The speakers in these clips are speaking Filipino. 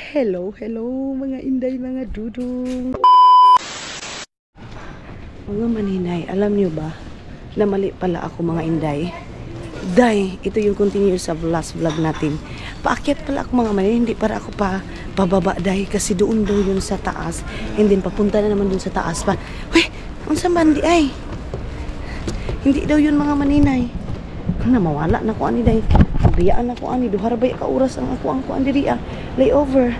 Hello, hello mga inday, mga dudong. Mga maninay, alam nyo ba na mali pala ako mga inday? Day, ito yung continue sa last vlog natin. Paakyat pala ako mga maninay, hindi para ako pababa day kasi doon daw yun sa taas. And then papunta na naman doon sa taas pa. Weh, unsa bandi ay? Hindi daw yun mga maninay. Na mawala na ko ani day. Biyaan ako ani duhar bay ka oras ang ako ang diri layover.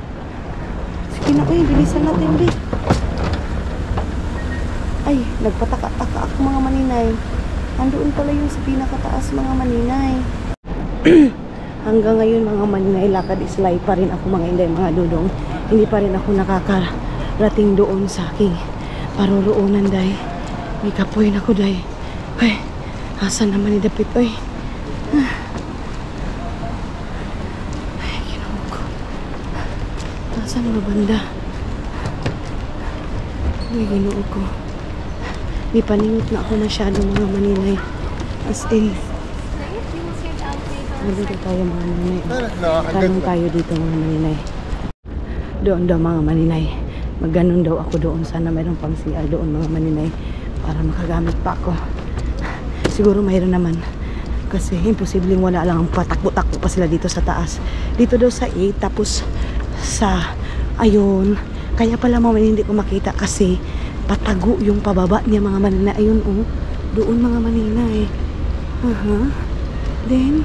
Sige na oy, bilisan natin di. Ay, nagpataka-taka ako mga maninay. Andoon pala yung sa pinakataas mga maninay. Hanggang ngayon mga maninay, lakad islay pa rin ako mga inday mga dudong. Hindi pa rin ako nakakarating doon sa aking paroroonan day. May kapoy na ko day. Ay, asan naman ni Dapit oy? Saan ba banda? Ay, ginoo ko. Di paningot na ako masyado mga maninay. As in. Dito tayo mga maninay. Tanong tayo dito mga maninay. Doon daw mga maninay. Magganon daw ako doon. Sana mayroong pang CR doon mga maninay. Para makagamit pa ako. Siguro mayroon naman. Kasi imposibleng wala lang. Patakbo-takbo pa sila dito sa taas. Dito daw sa 8. Tapos sa ayun, kaya pala mga maninay hindi ko makita kasi patago yung pababa niya mga maninay. Ayun oh, doon mga maninay. Then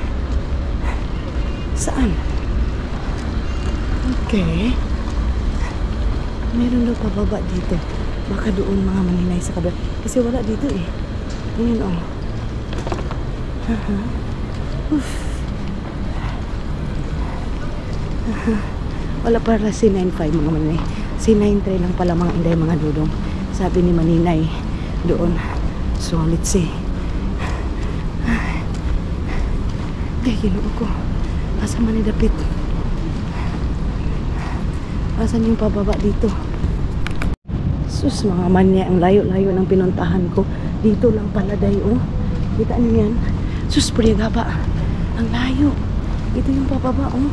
saan? Okay, meron daw pababa dito, baka doon mga maninay sa kabila kasi wala dito eh. Ayun oh. Wala para C95 mga maninay. C93 lang pala mga inday mga dudong. Sabi ni maninay doon. So let's see. Ay, ginoo ko. Asa man ni Dapit? Asan yung pababa dito? Sus mga maninay, ang layo-layo ng pinuntahan ko. Dito lang pala day oh. Kita niyo yan? Sus priyagaba. Ang layo. Ito yung pababa oh.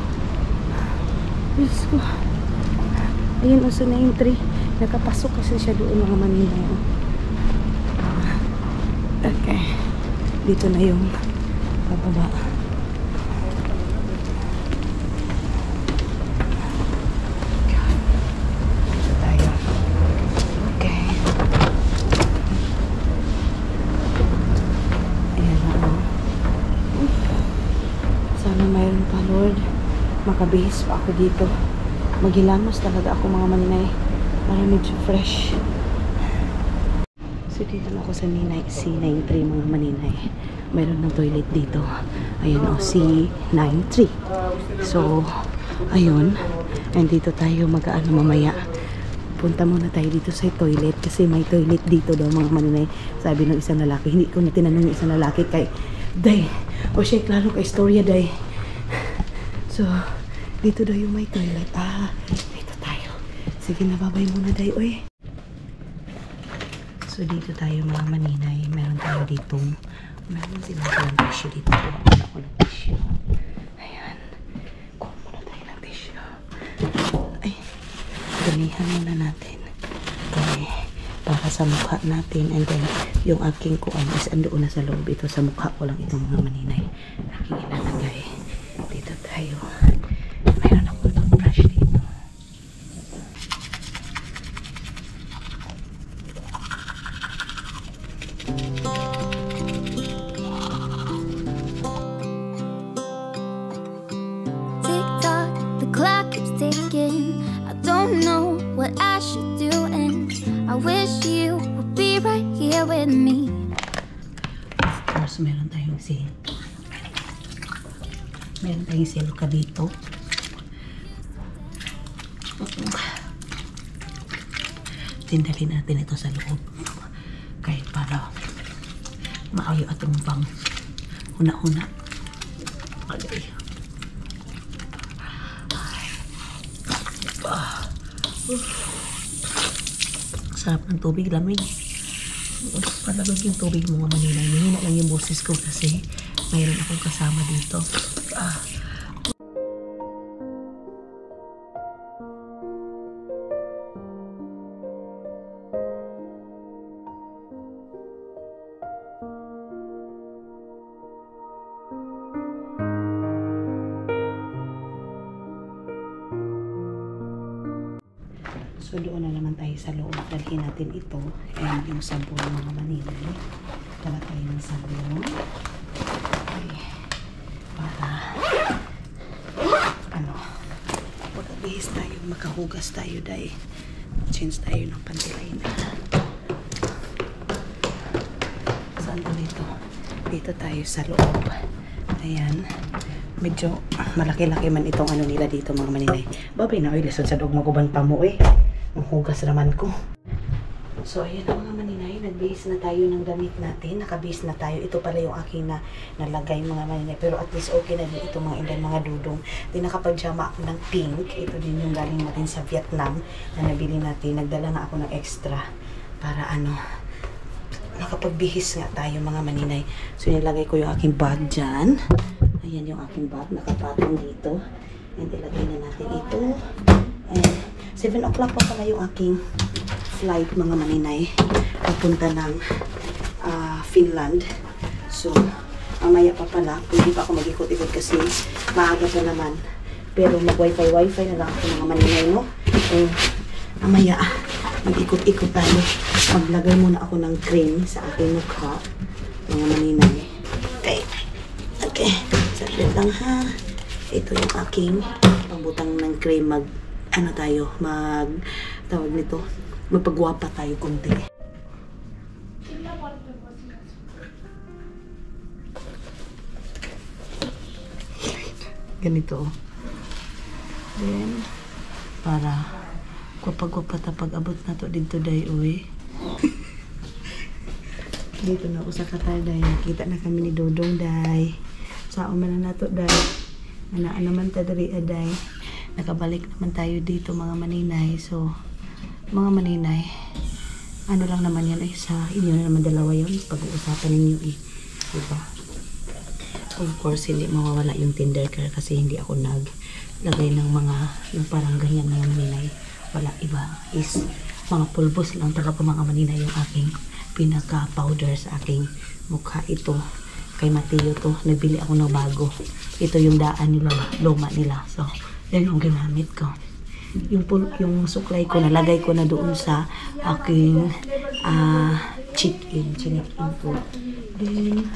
Diyos ko. Ayun, uso na yung tree. Nakapasok kasi siya doon mga maninay. Okay. Dito na yung pababa. Dito tayo. Okay. Ayan na o. Sana mayroon pa, Lord. Makabihis pa ako dito. Maghilamos talaga ako mga maninay para medyo fresh. So dito na ako sa C93 mga maninay. Mayroon ng toilet dito. Ayun o, C93. So ayun. And dito tayo mag-ano mamaya. Punta muna tayo dito sa toilet kasi may toilet dito daw mga maninay. Sabi ng isang lalaki. Hindi ko na tinanong yung isang lalaki kay Day. O siya klaro kay istorya Day. So, dito daw yung may toilet. Dito tayo. Sige, nababay muna tayo, oy. So, dito tayo mga maninay. Meron tayo dito. Meron silang tissue dito. Kuha muna ako ng tissue. Ayan. Kuha muna tayo ng tissue. Ay, damihan muna natin. Okay. Para sa mukha natin. And then, yung aking kuan is andoon na sa loob. Ito sa mukha ko lang itong mga maninay. Aking ilalagay. Dito tayo. Mayroon ako toothbrush dito. Tick-tock, the clock keeps ticking. I don't know what I should do, and I wish you would be right here with me. Of course, meron tayong siluka dito. Tindalin natin ito sa loob. Kaya para maayo atong pang huna-huna. Okay. Sarap ng tubig, lamig. Palabag yung tubig mga maninay. Mahina lang yung boses ko kasi mayroon akong kasama dito. So doon na naman tayo sa loob. Dalhin natin ito and yung sabon mga maninay. Dala tayo ng sabon. Okay. Para ano, pagkabihis tayo, makahugas tayo dahil change tayo ng pantilay na. Saan to dito? Dito tayo sa loob. Ayan. Medyo malaki-laki man itong ano nila dito mga maninay. Babay na oy, lesson sa dog maguban pa mo eh. Ang hugas naman ko. So ayan na mga maninay, nag-base na tayo ng damit natin. Naka-base na tayo. Ito pala yung aking na nalagay mga maninay. Pero at least okay na din ito mga inday, mga dudong. Di nakapag-jama ako ng pink. Ito din yung galing natin sa Vietnam na nabili natin. Nagdala na ako ng extra para ano, nakapagbihis nga tayo mga maninay. So nilagay ko yung aking bag dyan. Ayan yung aking bag. Nakapatong dito. And ilagay na natin ito. And 7 o'clock pa pala yung aking flight mga maninay. Papunta ng Finland. So, mamaya pa pala. Pwede pa ako mag-ikot-ikot kasi maaga pa naman. Pero mag-wifi na lang ako mga maninay, no? So, mamaya mag-ikot-ikot tayo. Maglagay muna ako ng cream sa aking mukha. Mga maninay. Okay. Okay. Saglit lang ha. Ito yung aking pambutang ng cream. Ano tayo, tawag nito, mapagwapa tayo konti. Ganito. Then, para kwapa-kwapa tapag abot na to dito day uwi. Dito na usa ka tayo day. Kita na kami ni Dodong day. Saan man na to day. Ana naman ta diri day. Nakabalik naman tayo dito mga maninay. So, mga maninay, ano lang naman yan ay sa inyo na naman dalawa yun. Pag-uusapan ninyo eh. Diba? Of course, hindi mawawala yung Tinder care kasi hindi ako naglagay ng mga yung parang ganyan mga maninay. Wala iba is mga pulbos lang talaga mga maninay yung aking pinaka-powder sa aking mukha. Ito, kay Mateo to. Nagbili ako ng bago. Ito yung daan nila, luma nila. So, yan yung ginamit ko. Yung suklay ko, nalagay ko na doon sa aking check-in po. Then,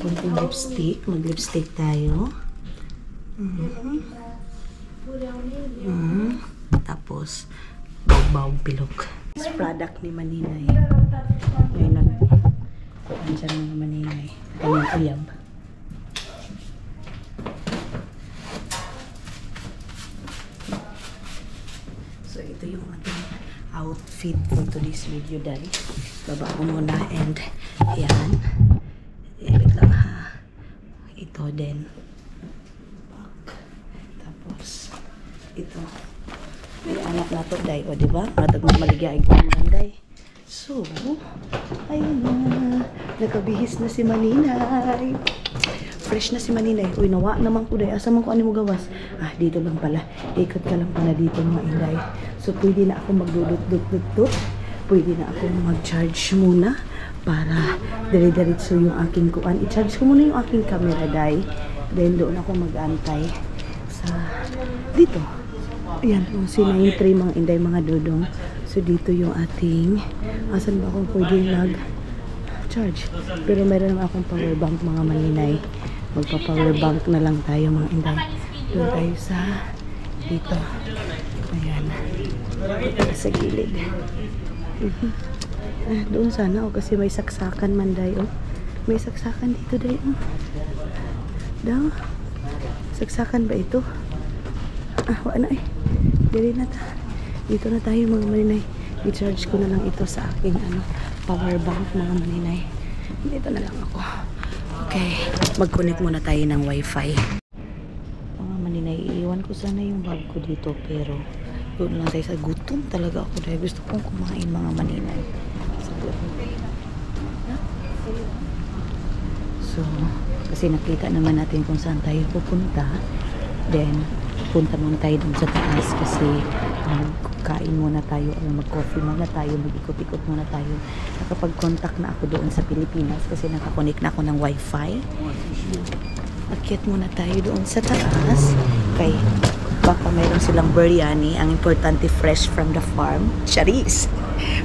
konting lipstick. Mag-lipstick tayo. Tapos, bawang pilok. This product ni Maninay. Ngayon nandyan mga Maninay. Kanyang uyab. So, ito yung ating outfit for today's video dahil baba ko muna and ayan. Wait lang ha. Ito din. Tapos, ito. May anak na to dahil, o diba? Matag maligay ko naman dahil. So, ayun na. Nakabihis na si Maninay. Fresh na si Maninay. Uy, nawa naman ko dahil. Asa man ko ano mo gawas? Ah, dito lang pala. Ikot ka lang pala dito mga inday. So, pwede na ako magdudut-dut-dut-dut. Pwede na ako mag-charge muna para dali-dalitso yung aking kuan. I-charge ko muna yung aking camera dahil. Then, doon ako mag-antay sa dito. Ayan, si 9-3 mga inday, mga dudong. So, dito yung ating asan ba akong pwede mag-charge. Pero meron naman akong power bank mga Maninay. Magpa-power bank na lang tayo mga inday. Doon tayo sa dito. Ayan. Dito sa gilid. Doon sana o kasi may saksakan man dayo. May saksakan dito dayo. Daw. Saksakan ba ito? Ah, wala na eh. Dili na ta. Dito na tayo mga Maninay. I-charge ko na lang ito sa aking power bank mga Maninay. Dito na lang ako. Okay. Mag-connect muna tayo ng wifi. Mga Maninay, iiwan ko sana yung bag ko dito pero doon lang tayo sa gutom talaga ako dahil gusto kong kumain mga Maninay. So, kasi nakita naman natin kung saan tayo pupunta. Then, punta muna tayo dun sa taas kasi magkain muna tayo o mag-coffee muna tayo, mag-ikot-ikot muna tayo. Nakapag-contact na ako doon sa Pilipinas kasi nakakonect na ako ng wifi. Akyat muna tayo doon sa taas kay baka mayroon silang biryani. Ang importante, fresh from the farm. Charis!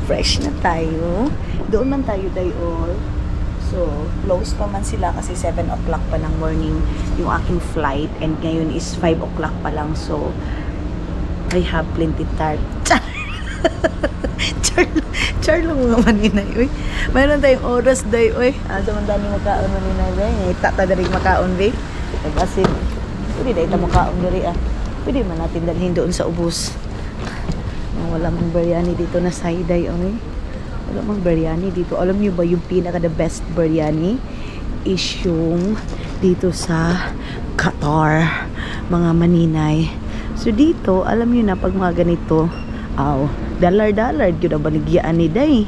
Fresh na tayo. Doon man tayo, Dayor. So, close pa man sila kasi 7 o'clock pa ng morning yung aking flight. And ngayon is 5 o'clock pa lang. So, I have plenty time. Char lang mga maninay. Uy, mayroon tayong oras, day. Uy, man dami makaon maninay, bay. Tata na rin makaon, bay. Kasi, pwede dahil ita makaon na rin, Pwede man natin dalhin doon sa ubos. Wala mang biryani dito na side-eye, oy. Wala mang biryani dito. Alam niyo ba yung pinaka the best biryani is yung dito sa Qatar, mga maninay. So dito, alam niyo na pag mga ganito, dollar yun na baligyaan ni day.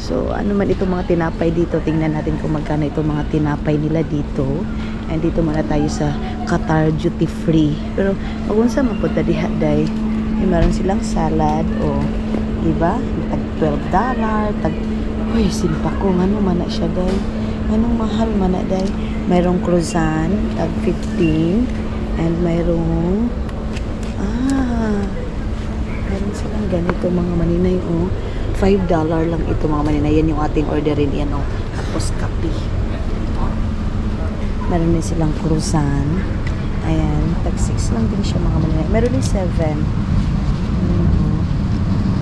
So ano man itong mga tinapay dito, tingnan natin kung magkano itong mga tinapay nila dito. And dito muna tayo sa Qatar duty free. Pero magunsa man po diha day. Meron silang salad diba? Tag $12. Uy, simpa ko. Ano man na siya, day? Anong mahal man na, day? Mayroong croissant, tag 15. And mayroong meron silang ganito, mga maninay, $5 lang ito, mga maninay. Yan yung ating orderin, yan, Tapos, kape. Meron din silang croissant. Ayan, tag 6 lang din siya, mga maninay. Meron din 7.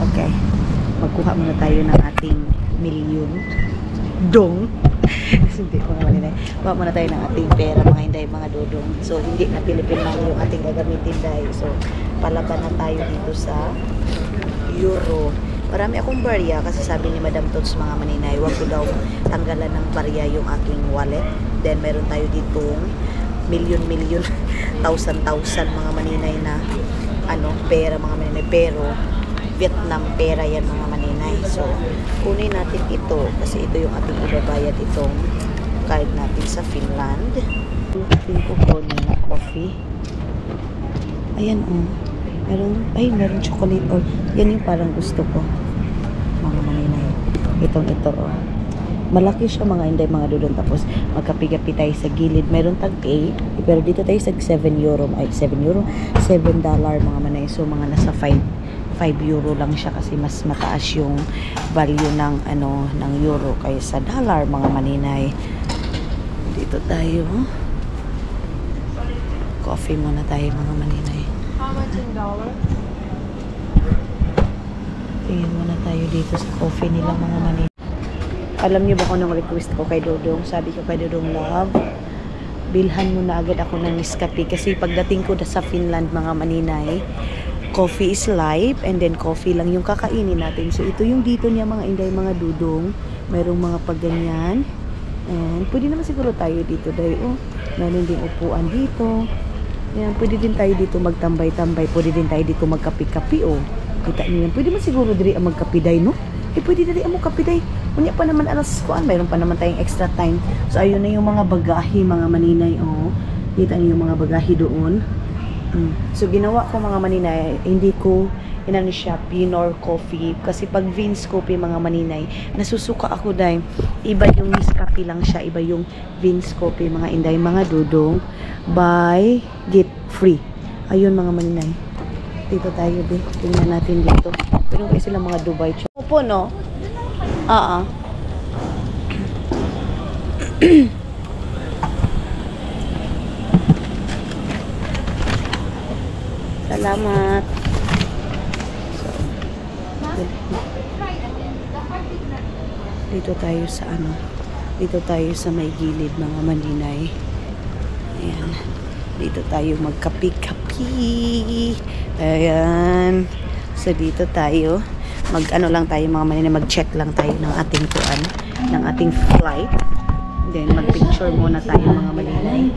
Okay. Magkuha muna tayo ng ating milyon. Dong. Hindi, mga maninay. Kuha muna tayo ng ating pera, mga hinday, mga dodong. So, hindi na Philippine lang yung ating gagamitin dahil. So, palaban na tayo dito sa euro. Marami akong barya kasi sabi ni Madam Tots, mga maninay, wag ko daw tanggalan ng barya yung aking wallet. Then, meron tayo ditong milyon, thousand mga maninay na pera, mga maninay. Pero, Vietnam pera yan, mga maninay. So, kunin natin ito kasi ito yung ating ibabayad itong card natin sa Finland. Ating kukunin na coffee. Ayan, meron chocolate or yan yung parang gusto ko, mga maninay. Ito, malaki siya, mga inday, mga dudon. Tapos, magkapigapi tayo sa gilid. Meron tag 8, pero dito tayo sa $7, mga manay. So, mga nasa 5 euro lang siya kasi mas mataas yung value ng ng euro kaysa dollar, mga maninay. Dito tayo. Coffee muna tayo, mga maninay. How much in dollar? Tingin muna tayo dito sa coffee nila, mga maninay. Alam niyo ba kung anong request ko kay Dodong? Sabi ko kay Dodong, love, bilhan mo na agad ako ng Nescafe kasi pagdating ko sa Finland, mga maninay, coffee is life and then coffee lang yung kakainin natin. So ito yung dito niya, mga inday, mga dudong. Mayroong mga pagganyan. And pwede naman siguro tayo dito dahil meron din upuan dito. Ayan, pwede din tayo dito magtambay-tambay. Pwede din tayo dito magkapi-kapi. Kita niyo yan. Pwede man siguro diri ang magkapiday, no? Pwede diri ang magkapiday. Unya pa naman alas kuan, mayroon pa naman tayong extra time. So ayun na yung mga bagahe, mga maninay. Kita niyo yung mga bagahe doon. So ginawa ko, mga maninay, hindi ko siya Pinor coffee kasi pag Vince coffee, mga maninay, nasusuka ako dahil iba yung Nescafe lang siya, iba yung Vince coffee, mga inday, mga dudong. Buy get free. Ayun, mga maninay, dito tayo, tingnan natin dito. Pero kasi sila mga Dubai upo, no? Salamat. Dito tayo sa dito tayo sa may gilid, mga maninay. Ayan. Dito tayo magkapi-kapi. Ayan. So dito tayo lang tayo, mga maninay, mag-check lang tayo ng ating ng ating flight. Then, mag-picture muna tayo, mga maninay.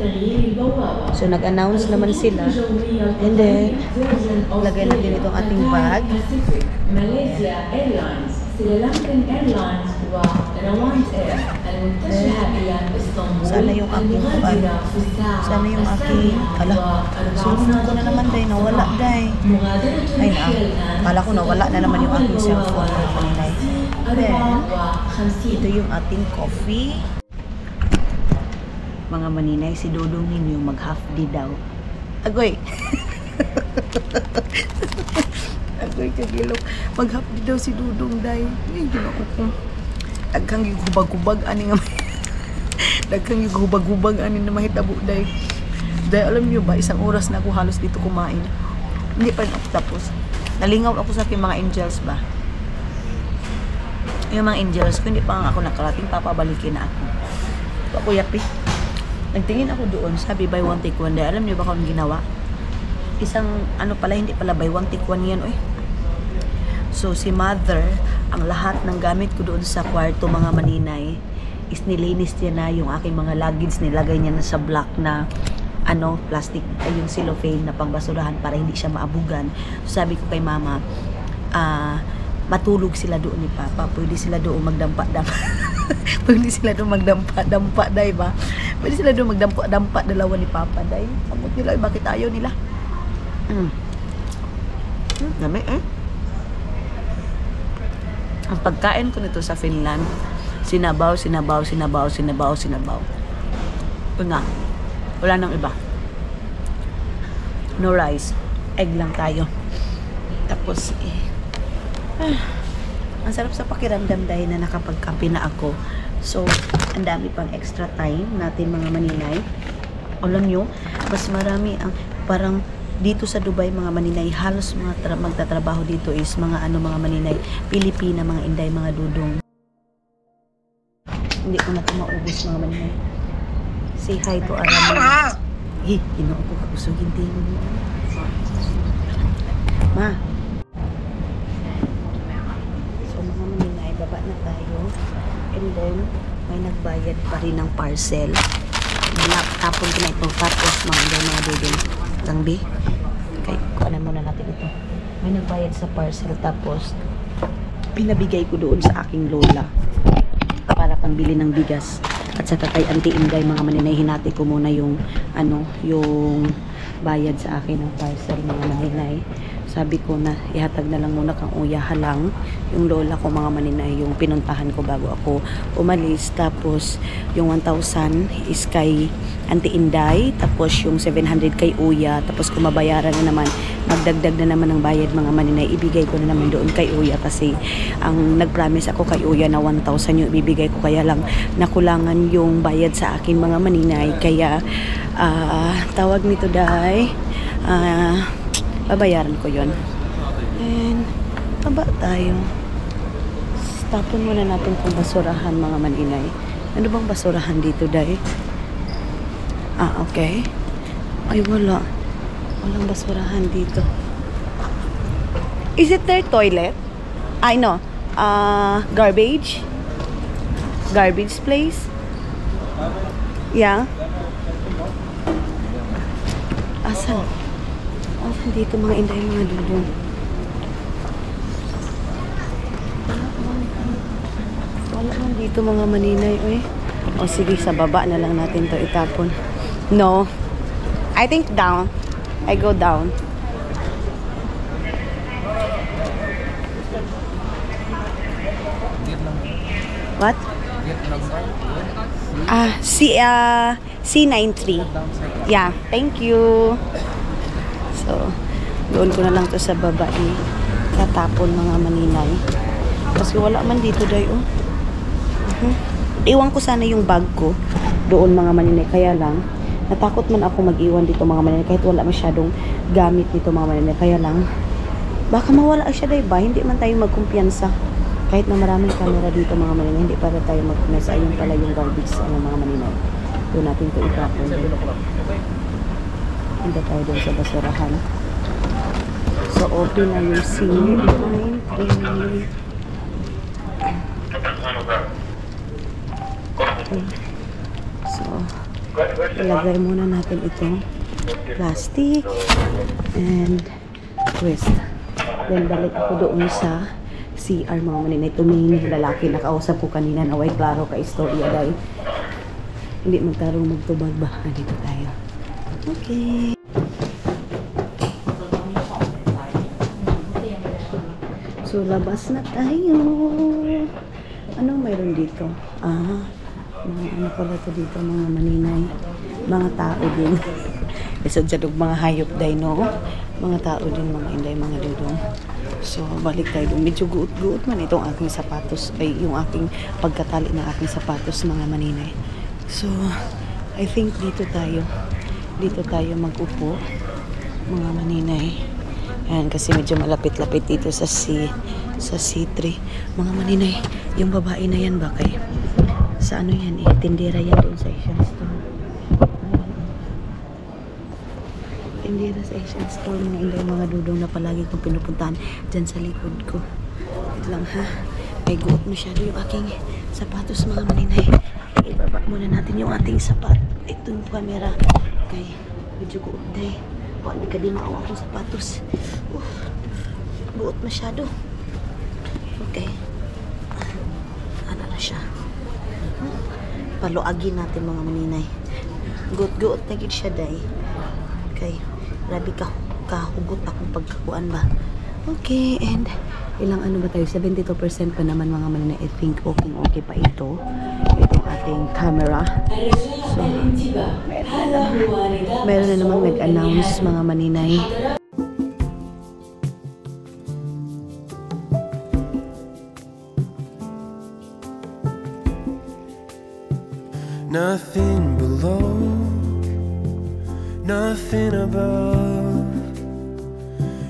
So, nag-announce naman sila. And then, lagay natin itong ating bag. Malaysia Airlines, Sri Lankan Airlines, Rawant Air, and Shahabiyan Istanbul. Sana yung aking Sana yung aking... sunod ko na naman, day. Nawala, day. Ay na. Kala ko nawala na naman yung aking cellphone, mga maninay. Then, ito yung ating coffee. Mga maninay, si Dodong ninyo mag-half day daw. Agoy! Agoy kagilok. Maghapdi daw si Dudong day. Ay, ginako ko. Daghang gihubag-hubag ani nga. Daghang gihubag-hubag ani na mahitabo day. Day, alam niyo ba, isang oras na ako halos dito kumain. Hindi pa rin ako tapos. Nalingaw ako sa aking mga angels ba. Yung mga angels ko, hindi pa nga ako nakarating, papabalikin na ako. Ako yapi. Nagtingin ako doon, sabi buy one take one day. Alam niyo ba kung ginawa? Isang ano pala, hindi pala buy one take one yan, oy. So si mother, ang lahat ng gamit ko doon sa kwarto mga maninay is nilinis niya na yung aking mga luggage, nilagay niya na sa black na ano, plastic, ay yung cellophane na pangbasurahan para hindi siya maabugan. So sabi ko kay mama, matulog sila doon ni Papa, pwede sila doon magdampa-dampa. Pwede sila doon magdampa-dampa, day ba? Pwede sila doon magdampa-dampa, dalawa ni Papa, day. Samot nila, bakit ayaw nila? Dami eh. Ang pagkain ko nito sa Finland, sinabaw. Una, wala nang iba. No rice. Egg lang tayo. Tapos, ang sarap sa pakiramdam dahil na nakapagkape na ako. So, ang dami pang extra time natin mga maninay. Alam nyo, mas marami ang parang dito sa Dubai mga maninay, halos mga magtatrabaho dito is mga mga maninay, Pilipina, mga Inday, mga Dudong. Hindi ko na ito maubos mga maninay. Say hi to Aramon. Ginoo ko kausogin din mo. Ma. So mga maninay, baba na tayo. And then, may nagbayad pa rin ng parcel. Tapon ko na ito. Tapos mga Dudong. Tangbi. Okay, kuhanan muna natin ito. May nagbayad sa parcel. Tapos, pinabigay ko doon sa aking lola para pambili ng bigas. At saka kay Auntie Inday, mga maninay, hinati ko muna yung yung bayad sa akin ng parcel mga maninay. Sabi ko na ihatag na lang muna kang uyaha lang yung lola ko mga maninay, yung pinuntahan ko bago ako umalis. Tapos yung 1,000 is kay Auntie Inday, tapos yung 700 kay Uya. Tapos kung mabayaran na naman, magdagdag na naman ng bayad mga maninay, ibigay ko na naman doon kay Uya kasi ang nagpromise ako kay Uya na 1,000 yung ibibigay ko, kaya lang nakulangan yung bayad sa akin mga maninay, kaya tawag nito day, babayaran ko yon. And baba tayo. Tapon muna natin kung basurahan mga maninay. Ano bang basurahan dito day? Okay. Ay wala. Walang basurahan dito. Is it their toilet? I know. Garbage? Garbage place? Yeah. Asan? Asan dito mga Inday, mga Dudong? Wala man dito mga maninay, oy. O sige, sa baba na lang natin to itapon. No. I think down. I go down. What? C93. Yeah, thank you. So, doon ko na lang to sa baba tatapon mga maninay. Kasi wala man dito day, oh. Iwan ko sana yung bag ko doon mga maninay, kaya lang natakot man ako mag-iwan dito mga maninay kahit wala masyadong gamit dito mga maninay, kaya lang baka mawala siya day ba, hindi man tayo magkumpiyansa kahit na maraming camera dito mga maninay, hindi para tayo magkumpiyansa. Ayun pala yung garbage mga maninay, doon natin ito itapon. Hindi tayo doon sa basurahan. So open na yung C93. So, ilagay muna natin itong plastic and twist. Then, balik ako doon sa CR mga maninay. Tumingin yung lalaki na kausap ko kanina na way klaro ka istorya dahil hindi magtarong magtubag ba. Dito tayo. Okay. So, labas na tayo. Anong mayroon dito? Ano pala ito dito mga maninay, mga tao din. Isod sa mga hayop day, no? mga tao din, mga inday, mga dudong. So, balik tayo doon. Medyo guot-guot man itong aking sapatos, ay yung aking pagkatali ng aking sapatos, mga maninay. So, I think dito tayo mag-upo, mga maninay. Ayan, kasi medyo malapit-lapit dito sa C3. Mga maninay, yung babae na yan ba kay sa ano yan eh, tindera yan doon sa Asian store. Tindera sa Asian store, mga inday, mga dudong na palagi kong pinupuntahan dyan sa likod ko. Ito lang ha, may guot masyado yung aking sapatos, mga maninay. Ibaba muna natin yung ating sapat. Ito yung camera. Okay, medyo guot day. Wala nagkadimao akong sapatos. Guot masyado. Okay. Ano na siya? Paluagin natin, mga maninay. Guot-guot na gid siya day. Okay. Grabe kahugot akong pagkakuan ba. Okay, and ilang ano ba tayo? 72% pa naman, mga maninay. I think okay pa ito. Itong ating camera. So, meron na namang nag-announce, mga maninay. Nothing below, nothing above.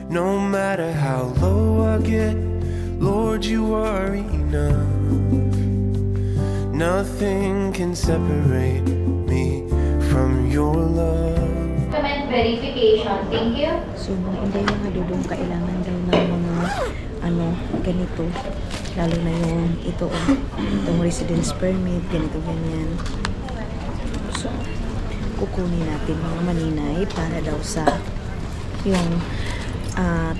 No matter how low I get, Lord, you are enough. Nothing can separate me from your love. Document verification. Thank you. So, mga inday, mga dudong, kailangan daw ng mga ganito. Lalo na yung ito, itong residence permit, ganito, ganyan. So, kukunin natin, mga maninay, para daw sa yung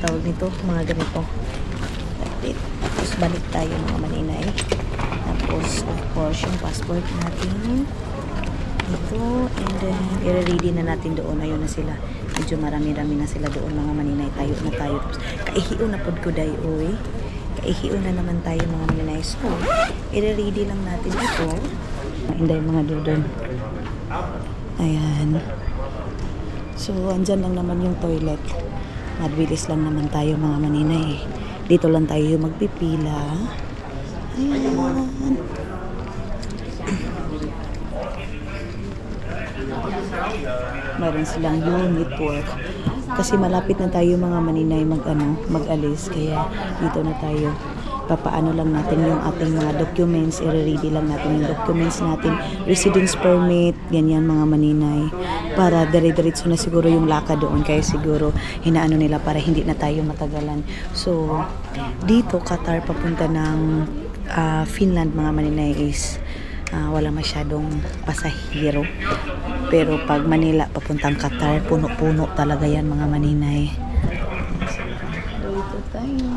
tawag nito, mga ganito. Tapos balik tayo, mga maninay. Tapos, of course, yung passport natin ito, and then i-ready na natin doon. Ayun na sila, medyo marami-rami na sila doon, mga maninay. Tayo na tayo. Kaihiyo na pod ko day, oy. Kaihiyo na naman tayo, mga maninay. So, i-ready lang natin ito. Inday, mga dudon. Ayan. So, andyan lang naman yung toilet. Mabilis lang naman tayo, mga maninay. Dito lang tayo magpipila. Ayan. Meron silang unit work. Kasi malapit na tayo, mga maninay, mag-alis. Kaya dito na tayo. Papaano lang natin yung ating mga documents, i-ready lang natin yung documents natin, residence permit, ganyan, mga maninay, para dire-diretso na siguro yung laka doon. Kaya siguro hinaano nila para hindi na tayo matagalan. So dito, Qatar papunta ng Finland, mga maninay, is wala masyadong pasahero. Pero pag Manila papuntang Qatar, puno-puno talaga yan, mga maninay. Dito tayo.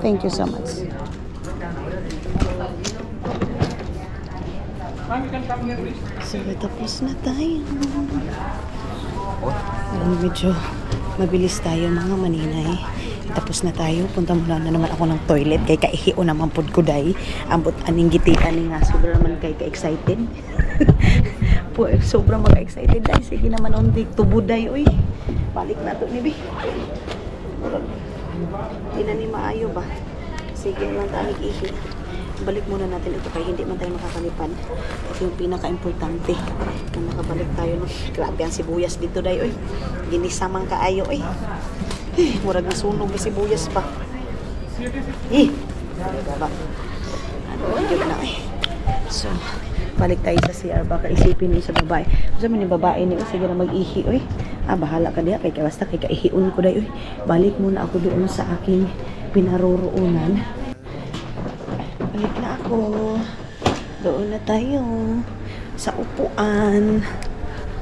Thank you so much. So, tapos na tayo. Medyo mabilis tayo, mga maninay. Tapos na tayo. Punta mula na naman ako ng toilet. Kay kaihiyo naman pod ko day. Ambot aning gitian ni nga. Sobrang naman kay ka-excited. Sobrang maka-excited day. Sige naman on di tubuday. Uy, balik na to ni Bi. Hindi na ni maayo ba? Sige naman tayo ihi. Balik muna natin ito kaya hindi man tayo makakalipad. Ito yung pinaka-importante na nakabalik tayo. No? Grabe ang sibuyas dito day. Uy, ginisamang kaayo. Uy, murag na sunog may sibuyas pa. Ano yun na eh. So, balik tayo sa CR. Baka isipin niyo sa babae. Kasi man yung babae niyo, sige na mag-ihi. Uy, bahala ka diya. Kaya basta kay kaihiun ko day. Uy, balik muna ako doon sa aking pinaroroonan. Balik na ako. Doon na tayo. Sa upuan.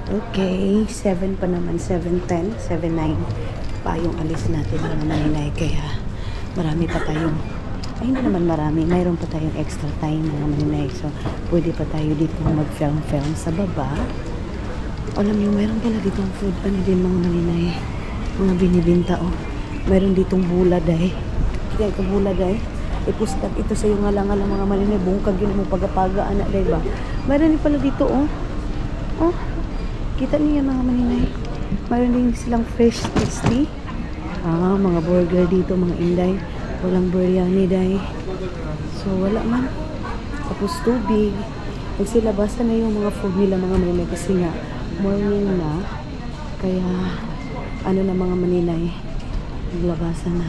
Okay, 7 pa naman. 7:10, 7:09 pa yung alis natin, mga maninay. Kaya marami pa tayong, ay hindi naman marami, mayroon pa tayong extra time, mga maninay. So pwede pa tayo dito mag-film sa baba. Alam niyo, mayroon pala ditong food ano din, mga maninay, mga binibinta. Mayroon ditong buladay. Kaya ka buladay, ipustat ito sa yung ngalang mga maninay bungkag yun mo pagapaga anak day ba. Mayroon din pala dito oh kita niya mga maninay, mayroon din silang fresh tasty mga burger dito mga inday, walang biryani day, so wala man, tapos tubig. Nagsilabasan na yung mga food nila mga maninay kasi nga morning na, kaya ano na mga maninay, naglabasan na.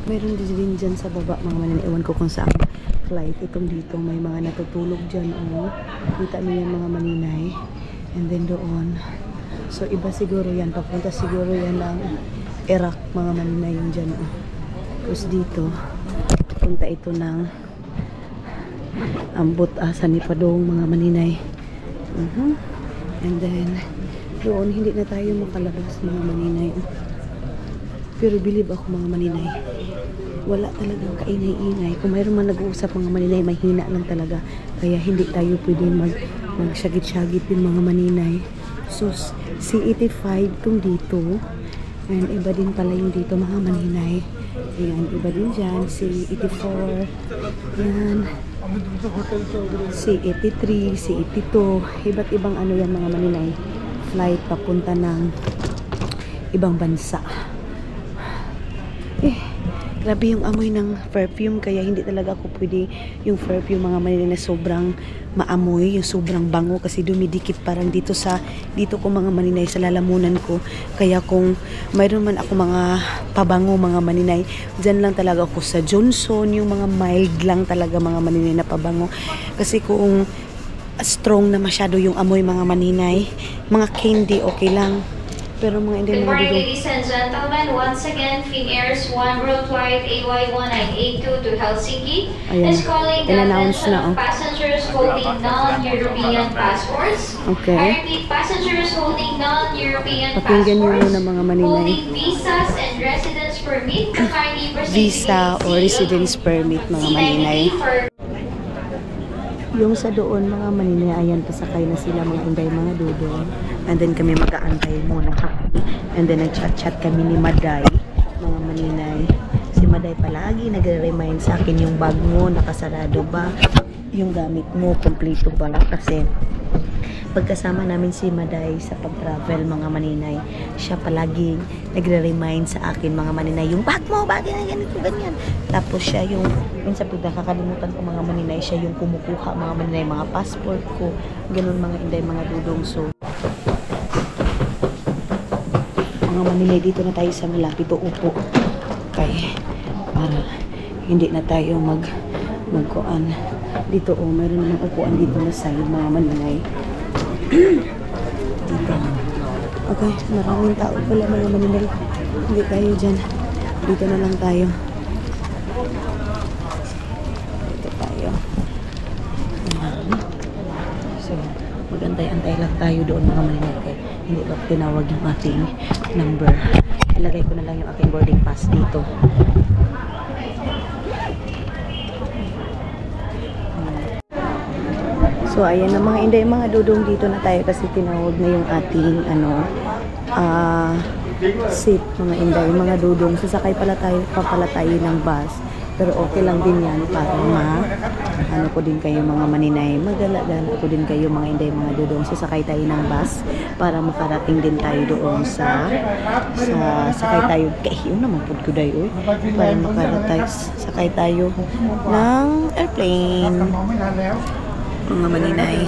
Meron din dyan sa baba mga maninay, ewan ko kung saan flight itong dito, may mga natutulog dyan kita niyo yan mga maninay, and then doon, so iba siguro yan, papunta siguro yan ng Iraq mga maninay yung dyan tapos dito papunta ito ng ambot asa ni Padong mga maninay. And then doon hindi na tayo makalabas mga maninay, pero believe ako mga maninay, wala talagang kaingay-ingay. Kung mayroon man nag-uusap mga maninay, mahina lang talaga, kaya hindi tayo pwedeng magsyagit-syagit yung mga maninay. So si 85 tong dito, and iba din pala yung dito mga maninay. Ayan, iba din dyan si 84, yan si 83, si 82, iba't ibang ano yan mga maninay, flight papunta ng ibang bansa. Grabe yung amoy ng perfume, kaya hindi talaga ako pwede yung perfume mga maninay na sobrang maamoy, yung sobrang bango, kasi dumidikit parang dito ko mga maninay sa lalamunan ko. Kaya kung mayroon man ako mga pabango mga maninay, dyan lang talaga ako sa Johnson, yung mga mild lang talaga mga maninay na pabango. Kasi kung strong na masyado yung amoy mga maninay, mga candy okay lang. Pero mga hindi Good mga morning, dudong. ladies and gentlemen. Once again, Finnair's One Worldwide AY1982 to Helsinki Ayan, is calling the in-announce attention na, of passengers holding non-European passports. Okay. I repeat, passengers holding non-European Pakinggan nyo passports, muna mga maninay. holding visas and residence permit to kindly proceed Visa to or residence permit mga maninay. C93 for Yung sa doon mga maninay, ayan, pasakay na sila mga inday mga dudong. And then kami mag-aantay muna and then nag-chat-chat kami ni Maday mga maninay. Si Maday palagi nagre-remind sa akin yung bag mo nakasarado ba, yung gamit mo kompleto ba, kasi pagkasama namin si Maday sa pag-travel mga maninay, siya palagi nagre-remind sa akin mga maninay, yung bag mo, bag na ganito, ganyan. Tapos siya yung, minsan pag nakakalimutan ko mga maninay, siya yung kumukuha mga maninay, mga passport ko, ganun mga inday, mga dudong. So mga maninay, dito na tayo sa malapit o upo, kay para hindi na tayo magkuan dito. Meron namang upuan dito na side mga maninay. Dito. Okay, maraming tao pala mga maninay. Hindi tayo dyan. Dito na lang tayo. Dito tayo. So, magantay-antay lang tayo doon mga maninay. Okay? Hindi ba tinawag yung ating number. Ilagay ko na lang yung aking boarding pass dito. So ayan na mga inday, mga dudong, dito na tayo kasi tinawag na yung ating seat mga inday, mga dudong. Sasakay pala tayo ng bus, pero okay lang din yan para ano ko din kayo mga maninay, magala-gala ko din kayo mga inday, mga dudong. Sasakay tayo ng bus para makarating din tayo doon sa sakay tayo kahiyo naman po ko dayo para sakay tayo ng airplane mga maninay.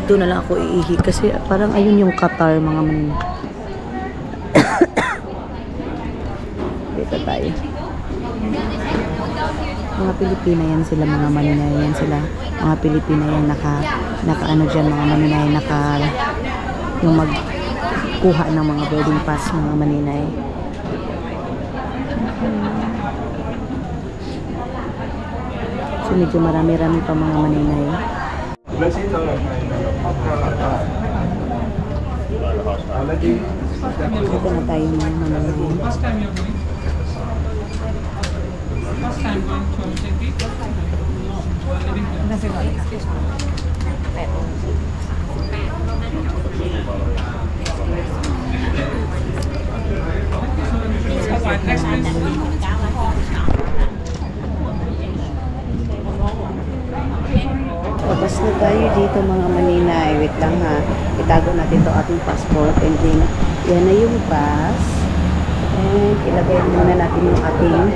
Doon na lang ako iihi kasi parang ayun yung Qatar mga maninay. Dito tayo. Mga Pilipina yan sila mga maninay, yan sila mga Pilipina yan naka ano dyan mga maninay, yung magkuha ng mga boarding pass mga maninay. So medyo marami-rami pa mga maninay. Dito na tayo mga maninay. Labas na tayo dito mga maninay. Wait lang ha. Itago natin to ating passport. And then, yan na yung bus. And ilagay muna natin yung ating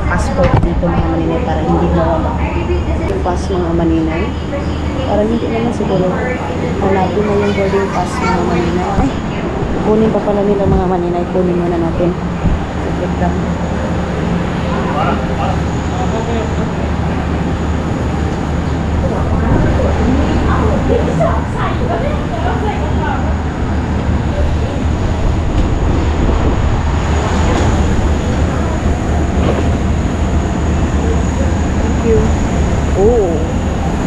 passport dito mga maninay para hindi mawala. Yung pass mga maninay. Para hindi naman siguro hanapin na yung boarding pass mga maninay. Ay, kunin pa pala nila mga maninay. Kunin muna natin. Wait lang. Oh,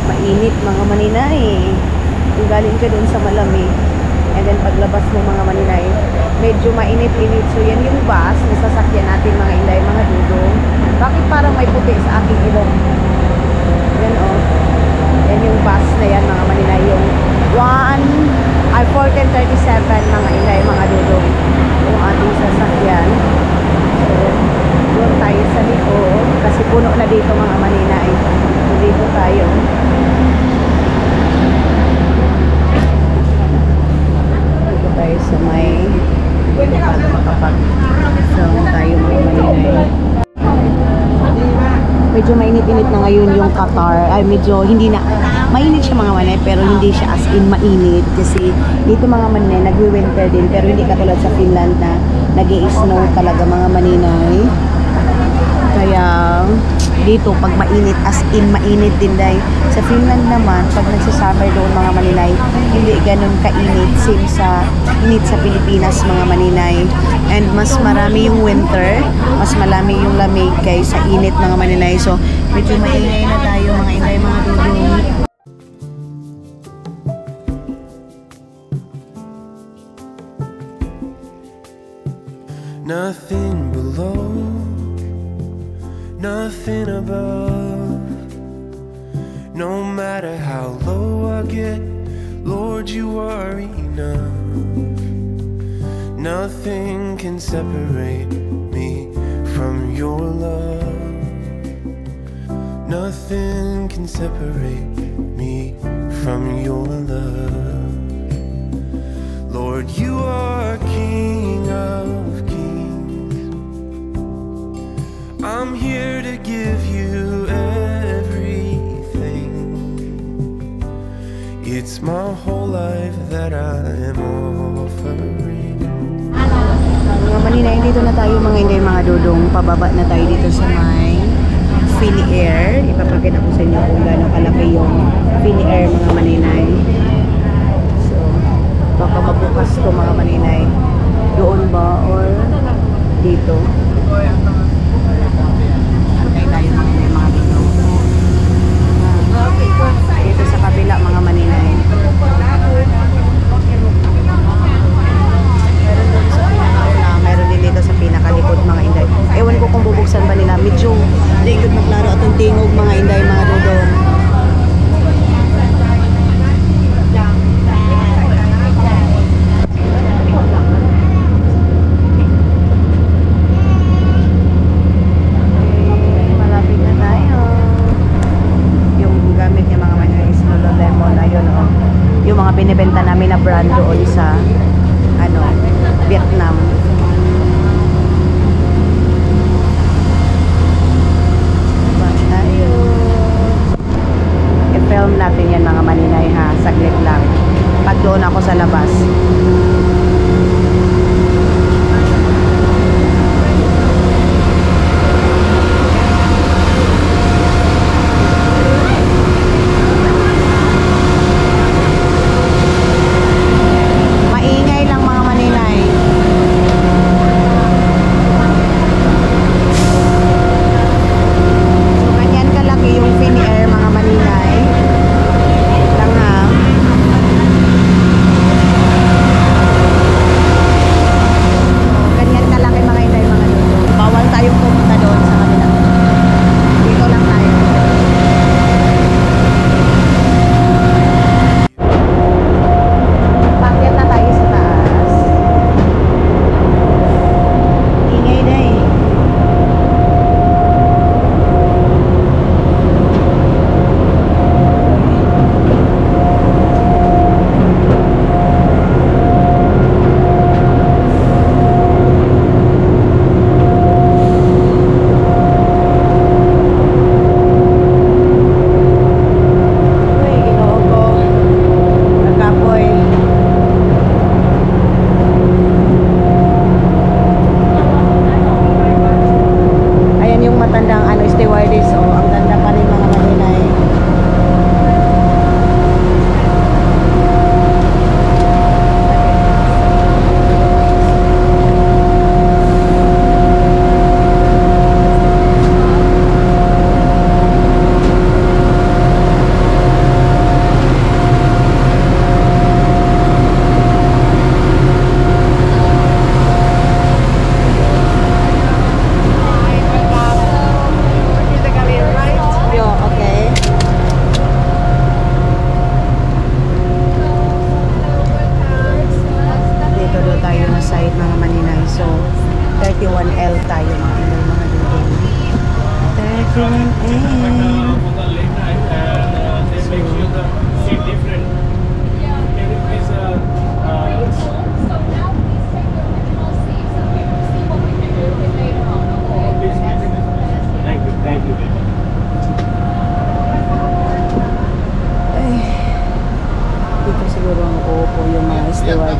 mainit mga maninay. Kung galing ka doon sa malamig, and then paglabas mo mga maninay, medyo mainit-init. So yan yung bus na sasakyan natin mga inday, mga dudong. Bakit parang may puti sa aking ilong? Yan oh. Yan yung bus na yan mga maninay. Yung 1437 mga inday, mga dudong. Yung ating sasakyan. So, doon tayo sa likod. Kasi puno na dito mga maninay. So, dito tayo. Dito tayo sa may para makapag-sound tayo mga maninay. Medyo mainit-init na ngayon yung Qatar. Ay, medyo hindi na, mainit siya mga manay, pero hindi siya as in mainit. Kasi dito mga manay, nagwi-winter din. Pero hindi katulad sa Finland na nag-i-snow talaga mga maninay. Kaya dito, pag mainit, as in mainit din dahil sa Finland naman, pag nagsasummer doon mga maninay, hindi ganun kainit. Same sa init sa Pilipinas mga maninay. And mas marami yung winter, mas marami yung lamig kaysa init mga maninay. So, medyo maingay na tayo mga inay, mga dudong. Nothing below, nothing above. No matter how low I get, Lord, you are enough. Nothing can separate me from your love. Nothing can separate me from your love. Lord, you are King of kings. I'm here to give you everything. It's my whole life that I am offering. Mga maninay, dito na tayo mga inday, mga dudong. Pababa na tayo dito sa may Philly Air. Ipapakita ko sa inyo kung gano'ng kalaki yung Philly Air mga maninay. So, baka mabukas to mga maninay. Doon ba or dito? Antay tayo mga inday, mga dudong. Dito sa kabila mga maninay. Meron din dito sa pinakalikod mga inday. Ewan ko kung bubuksan ba nila. Medyo likod maklaro atong tingog mga inday, mga dudong. Malapit na tayo. Yung gamit niya mga maninay is Lululemon. Ayun o. Yung mga binibenta namin na brand doon sa Vietnam. I-film natin yan mga maninay ha, saglit lang pag doon ako sa labas. Mainit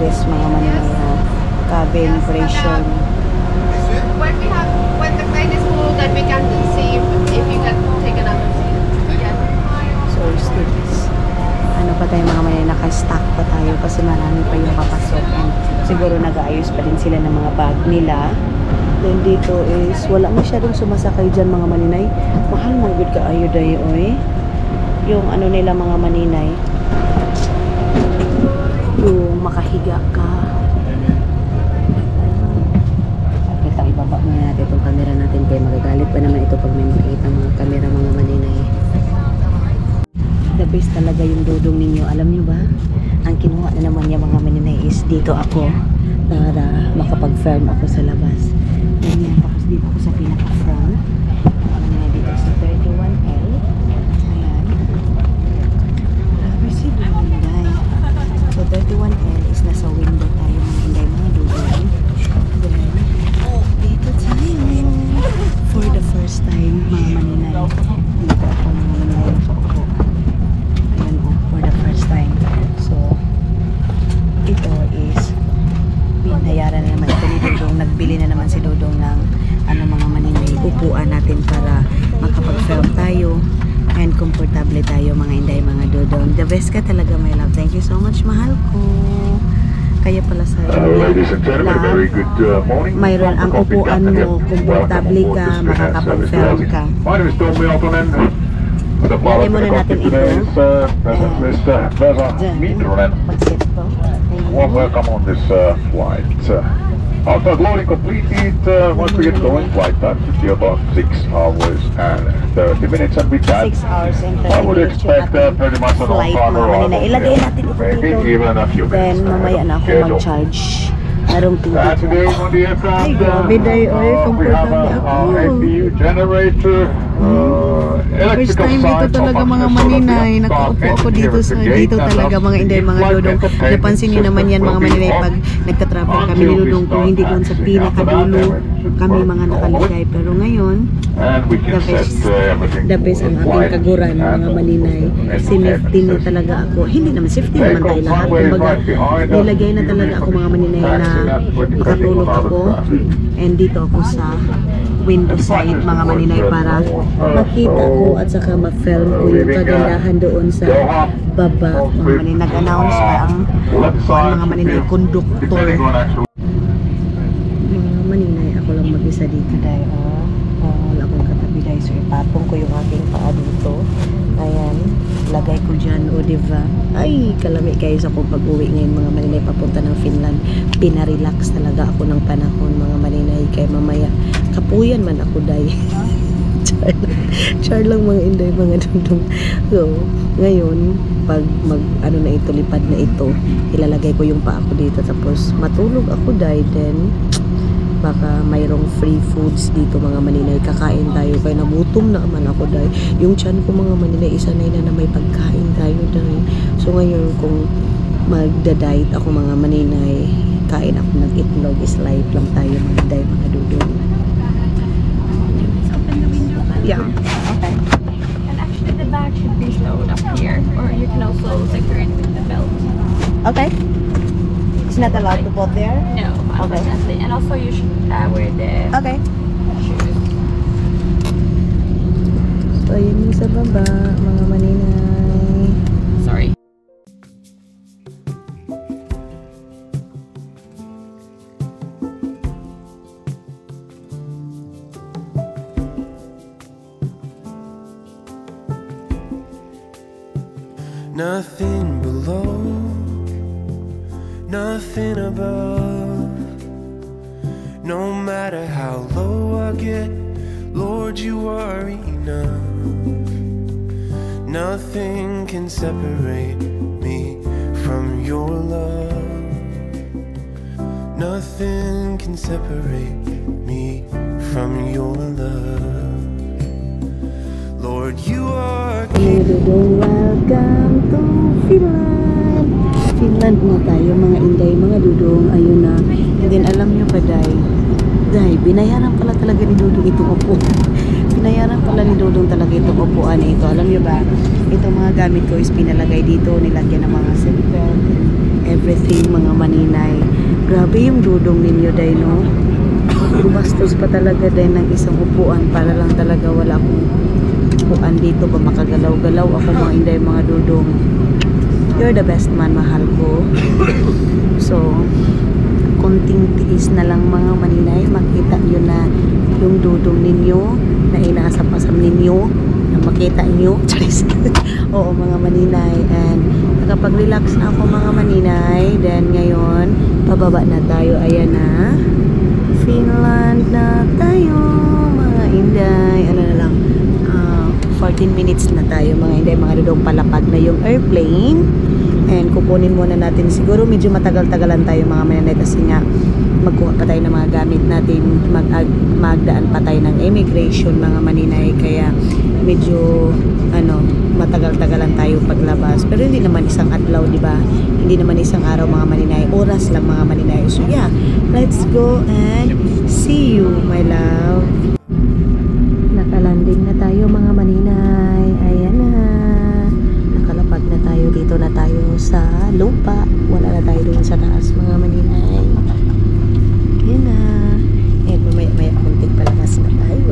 this mga Maninay cabin version. When the plane is full, then we can see if you can take another seat. Yeah. So students, ano pa tayo mga Maninay, naka-stack pa tayo kasi marami pa yung papasok and siguro nag-aayos pa din sila ng mga bag nila. Then dito is wala masyadong sumasakay dyan mga Maninay. Mahal mo good ka ayo dayo oy. Yung ano nila mga Maninay, yung makahiga ka. Kita ibaba muna natin itong camera natin kaya magagalit pa naman ito pag may makikita mga camera mga Maninay. The best talaga yung dudong ninyo. Alam nyo ba? Ang kinuha na naman niya mga Maninay is dito ako para makapag-film ako sa labas. Ganyan. Tapos dito ako sa pinaka-front. Maninay dito sa 31L. Ayan. Grabe si Dunday. So 31L is nasa window tayo mga Inday mga dudong. Then, dito tayo. For the first time mga Maninay. Dito ako mga Maninay. Ayan o, for the first time. So, ito is binayaran na naman ito ni Dudong. Nagbili na naman si Dudong ng ano mga Maninay, upuan natin para makapag-film tayo and komportable tayo mga Inday mga Dudong. The best ka talaga my love. Thank you so much mahal ko. Kaya pala sa Ladies and gentlemen, very good morning. mayroon ang upuan mo, komportable ka, makakapag-film ka. My name is Tom Miltonen. The Lagay muna natin ito. President Mr. Vesa Mitronen. Pag-set ko. Warm welcome on this flight. After loading completed, once we get going, flight time should be about 6 hours and 30 minutes, and with that, 6 hours and 30 I would minutes yung expect ating pretty much an flight on-time mga Maninay. Ilagay natin ito maybe dito. even a few minutes. Then mamaya na ako schedule. mag-charge. Merong And today tubig. on the aircraft, Ay, grabe day, oy, we have komportable a ako. APU generator, First time dito talaga mga Maninay, nakaupo ako dito sa dito talaga mga Inday mga Dudong. Napansin niyo naman yan mga Maninay pag nagka-travel kami ni Dudong kung hindi doon sa pinakadulo kami mga nakaligay. Pero ngayon, the best ang ating kaguran mga Maninay. Sinefty na talaga ako. Hindi naman safety naman tayo lahat. Kumbaga, nilagay na talaga ako mga Maninay na makatulog ako. And dito ako sa window side mga Maninay para makita ko at saka ma-film ko yung kagandahan doon sa baba mga Maninay. Nag-announce pa ang mga Maninay conductor. Mga Maninay, ako lang mag-isa dito dahil wala akong katabi dahil so ipatong ko yung aking paa dito. Ayan, lagay ko dyan o diba? Ay, kalami kayo sa kong pag-uwi ngayon mga Maninay papunta ng Finland. Pinarelax talaga ako ng panahon mga Maninay kay mamaya kapuyan man ako dahil char lang mga Inday mga Dudong. So ngayon pag ano na ito, lipad na ito, ilalagay ko yung paa ko dito tapos matulog ako dahil then baka mayroong free foods dito mga Maninay, kakain tayo kaya nagutom na naman ako dahil yung tiyan ko mga Maninay isanay na may pagkain tayo dahil. So ngayon kung magda-diet ako mga Maninay, kain ako ng itlog, is life lang tayo mga Inday mga Dudong. Yeah. Okay. And actually, the bag should be stowed up here, or you can also secure it with the belt. Okay. It's not allowed to put there? No, unfortunately. And also, you should wear the Okay. shoes. So, yun yung sa baba, mga Maninay. Sorry. Nothing below, nothing above. No matter how low I get, Lord, you are enough. Nothing can separate me from your love. Nothing can separate me from your love. Lord, you are Mga Dudong, welcome to Finland. Finland na tayo mga Inday, mga Dudong. Ayun na. And then alam nyo pa Day, binayaran pala talaga ni Dudong itong upo. Binayaran pala ni Dudong talaga itong upuan na ito. Alam nyo ba, itong mga gamit ko is pinalagay dito, nilagyan ng mga seatbelt. everything mga maninay. Grabe yung dudong ninyo day, no? Gumastos pa talaga day ng isang upuan para lang talaga wala akong upuan dito ba makagalaw-galaw ako mga inday mga dudong. You're the best man, mahal ko. So, konting tiis na lang mga maninay, makita nyo na yung dudong ninyo na inasap-asam ninyo na makita nyo. Charis. Oo mga maninay, and nakapag-relax na ako mga maninay. Then ngayon pababa na tayo, ayan na, Finland na tayo mga inday. Ano na lang, 14 minutes na tayo mga inday mga dudong, palapag na yung airplane. And kukunin muna natin, siguro medyo matagal-tagalan tayo mga maninay kasi nga magkuha pa tayo ng mga gamit natin, magdaan pa tayo ng immigration mga maninay, kaya medyo matagal-tagalan tayo paglabas. Pero hindi naman isang adlaw, di ba? Hindi naman isang araw mga maninay, oras lang mga maninay. So yeah, let's go and see you my love. Nakalanding na tayo mga maninay, ayan na, nakalapag na tayo, dito na tayo sa lupa, wala na tayo doon sa taas mga maninay. Ayan na, and mamaya kunting palagas na tayo.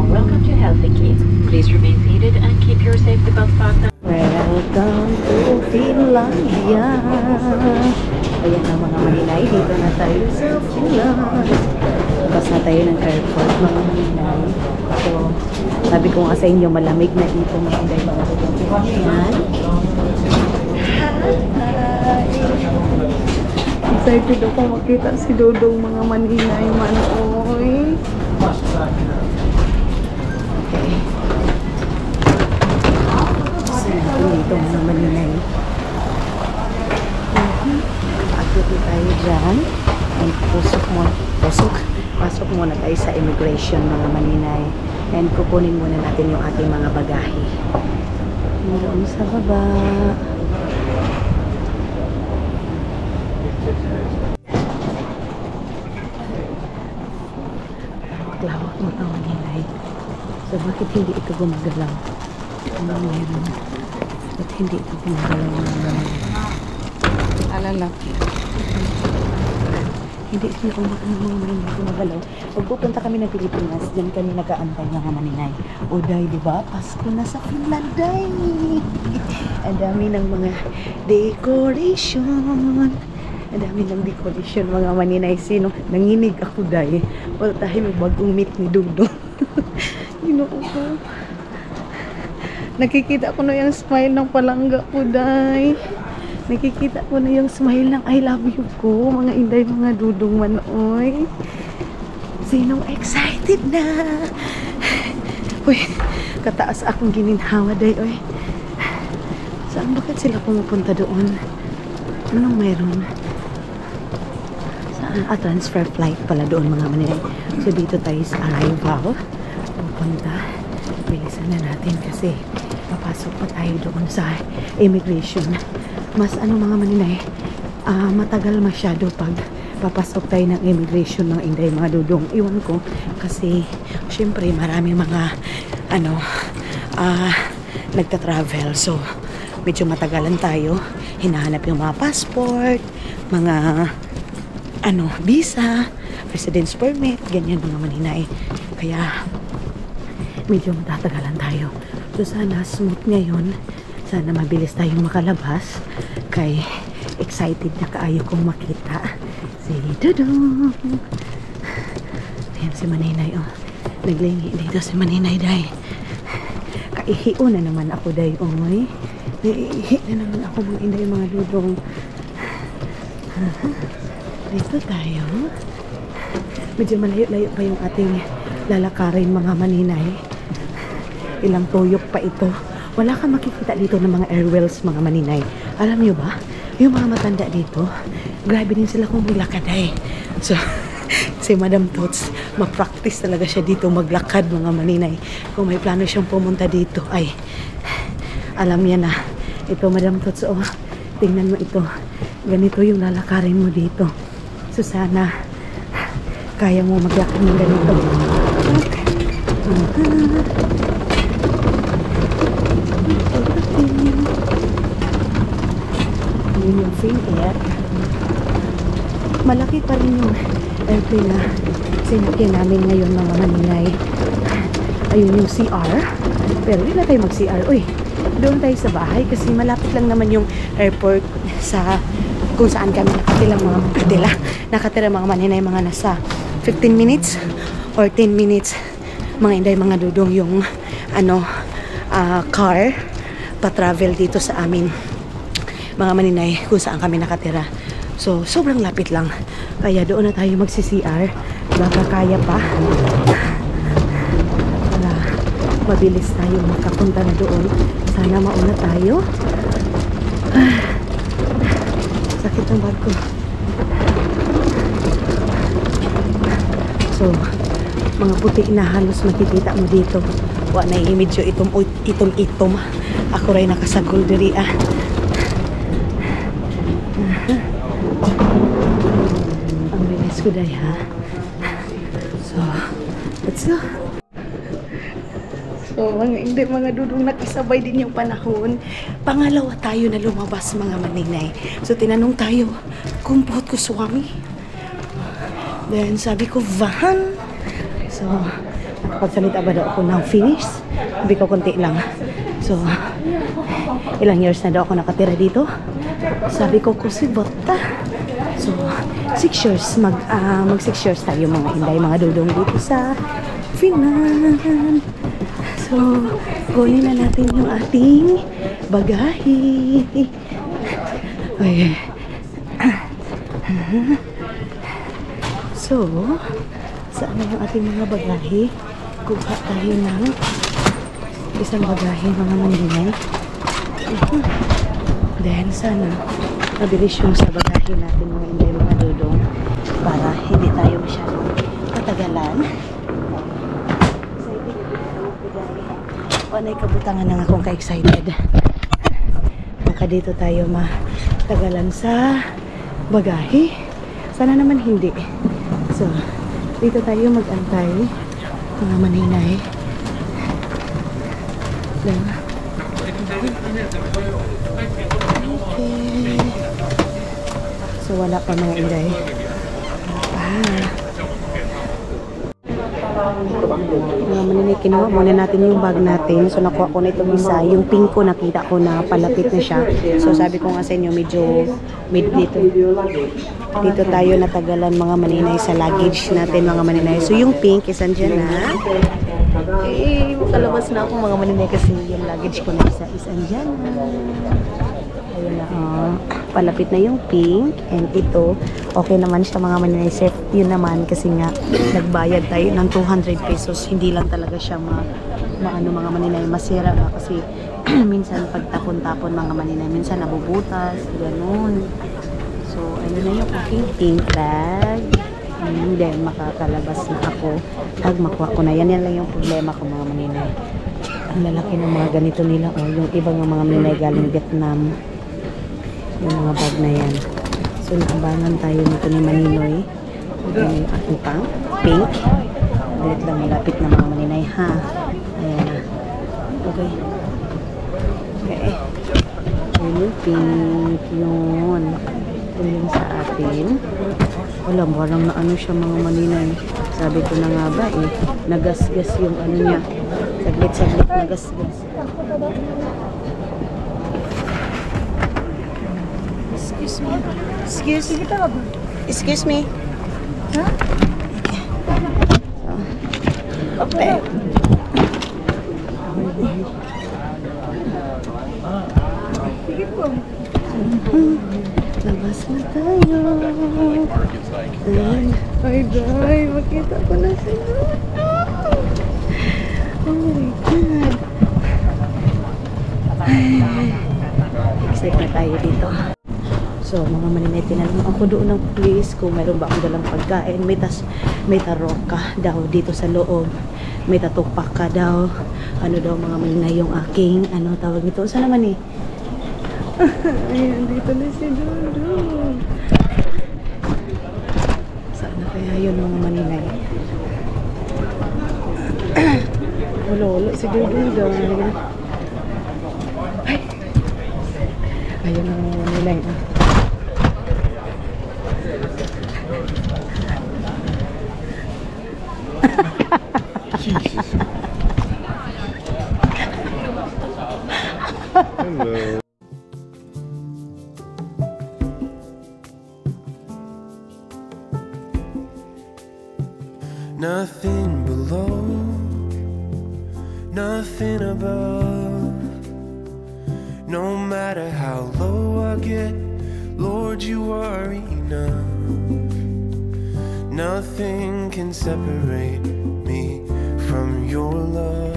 Welcome to Healthy Kids. Please remain seated and keep your safety belt fastened. Welcome to Finlandia. Ayan na mga maninay, dito na tayo sa Finland. Labas na tayo ng airport mga maninay. So, sabi ko nga sa inyo, malamig na dito mga inday mga dudong. Ayan. Hi! Excited ako makita si Dudong mga maninay man. Oy. Okay. So, dito mga maninay. Akit tayo dyan. And pasok muna tayo sa immigration mga maninay. And kukunin muna natin yung ating mga bagahe. Doon sa baba. Lawak mga maninay. So bakit hindi ito gumagalaw? Ano meron? Bakit hindi ito gumagalaw mga maninay? Alala. Hindi sila gumagalaw. Pag pupunta kami ng Pilipinas, dyan kami nag-aantay mga maninay. O day, di ba? Pasko na sa Finland, day! Ang dami ng mga decoration. Ang dami ng decoration mga maninay. Sino? Nanginig ako, day. Wala tayo may bagong meet ni Dudong. Ginoo ko. Nakikita ko na yung smile ng palangga ko, day. Nakikita ko na yung smile ng I love you ko, mga inday, mga dudong manoy. Sinong excited na? Uy, kataas akong gininhawa, day, oy. Saan, bakit sila pumupunta doon? Anong mayroon? Saan? Transfer flight pala doon, mga maninay. So, dito tayo sa arrival. Pupunta. Bilisan na natin kasi papasok pa tayo doon sa immigration. Mas mga maninay, matagal masyado pag papasok tayo ng immigration ng inday mga dudong. Iwan ko kasi syempre marami mga nagta-travel, so medyo matagalan tayo. Hinahanap yung mga passport, mga visa, residence permit, ganyan mga maninay. Kaya medyo matatagalan tayo. So sana smooth ngayon. Sana mabilis tayong makalabas. Kay excited na kaayo kong makita si Dudong. Ayan si Maninay, oh. Naglingi dito si Maninay, day. Kaihiyo na naman ako, day, oy. Naiihi na naman ako mga inday mga Dudong. Dito tayo. Medyo malayo-layo pa yung ating lalakarin mga maninay. Ilang tuyok pa ito. Wala kang makikita dito ng mga airwells mga maninay. Alam nyo ba? Yung mga matanda dito, grabe din sila kung maglakad eh. So, si Madam Tots, mag-practice talaga siya dito maglakad mga maninay. Kung may plano siyang pumunta dito, ay alam niya na. Ito Madam Tots, oh, tingnan mo ito. Ganito yung lalakarin mo dito. So sana kaya mo maglakad ng ganito. Yun yung Finnair. malaki pa rin yung airplane na sinakyan namin ngayon mga maninay. Ayun yung CR. Pero hindi na tayo mag-CR. Uy, doon tayo sa bahay kasi malapit lang naman yung airport sa kung saan kami nakatira mga maninay, mga nasa 15 minutes or 10 minutes mga inday, mga dudong yung car pa-travel dito sa amin mga maninay kung saan kami nakatira. So sobrang lapit lang, kaya doon na tayo magsi-CR, baka kaya pa para mabilis tayo makapunta na doon. Sana mauna tayo. Sakit ang barko. So mga puti na halos makikita mo dito. Wa na image yung itom. Ako rin nakasagol diri Ang bilis ko day ha. So let's go. So mga dudong nakisabay din yung panahon. Pangalawa tayo na lumabas mga maninay. So tinanong tayo kung buhat ko swami. Then sabi ko van. So nakapagsalita ba daw ako ng finish? Sabi ko konti lang. So ilang years na daw ako nakatira dito. Sabi ko kusibota. So 6 years mag 6 years tayo mga inday, mga dudong dito sa Finland. So kunin na natin yung ating bagahe. Okay. So saan na yung ating mga bagahe? Kuha tayo ng isang bagahe mga maninay. Then sana mabilis yung sa bagahe natin mga inday, mga dudong, para hindi tayo masyadong matagalan. Panay kabutangan na akong ka-excited. Baka dito tayo matagalan sa bagahe. Sana naman hindi. So dito tayo mag-antay mga maninay. Okay. So wala pa mga inday. Mga maninay, kinuha muna natin yung bag natin. So nakuha ko na itong isa. Yung pink ko nakita ko na palapit na siya. So sabi ko nga sa inyo medyo dito tayo natagalan mga maninay sa luggage natin mga maninay. So yung pink is andyan na. Makalabas na ako mga maninay kasi yung luggage ko na isa is andyan na. Ayun na, palapit na yung pink. And ito, okay naman siya mga maninay. Safe yun naman kasi nga nagbayad tayo ng 200 pesos. Hindi lang talaga siya maano mga maninay, masira nga kasi minsan pagtapon-tapon mga maninay, minsan nabubutas, ganun. So, ayun na yung aking pink bag. And then, makakalabas na ako pag makuha ko na. Yan lang yung problema ko mga maninay. Ang lalaki ng mga ganito nila. O, yung ibang mga maninay galing Vietnam. Yung mga bag na yan. So, nakabangan tayo nito ni Maninoy. Ito yung aking pang pink. Ulit lang, malapit na mga maninay ha. Ayan na. Okay. Okay. Ayun yung pink. Yun. Ito yung sa atin. Wala, parang na ano siya mga maninay. Sabi ko na nga ba nagasgas yung ano niya. Saglit-saglit nagasgas. Excuse me. Excuse me. Huh? Okay. Sige po. Labas na tayo. Bye-bye. Makita ko na sila. Oh my God. Excited na tayo dito. So, mga maninay, tinanong ako doon ng police kung mayroon ba akong dalang pagkain. May taroka daw dito sa loob. May tatupak ka daw. Ano daw mga maninay yung aking, ano tawag nito? Saan naman Ayan, dito na si Dodo. Saan na kaya yun mga maninay? Wala si Dodo. Ay! Ayun ang mga maninay. Nothing below, nothing above. No matter how low I get, Lord, you are enough. Nothing can separate me from your love.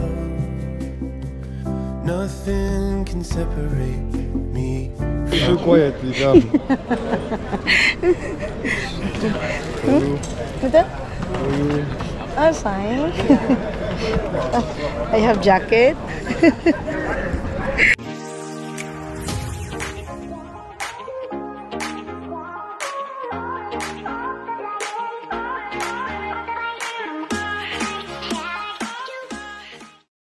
Nothing can separate me Too quietly, come. I'm fine. I have jacket.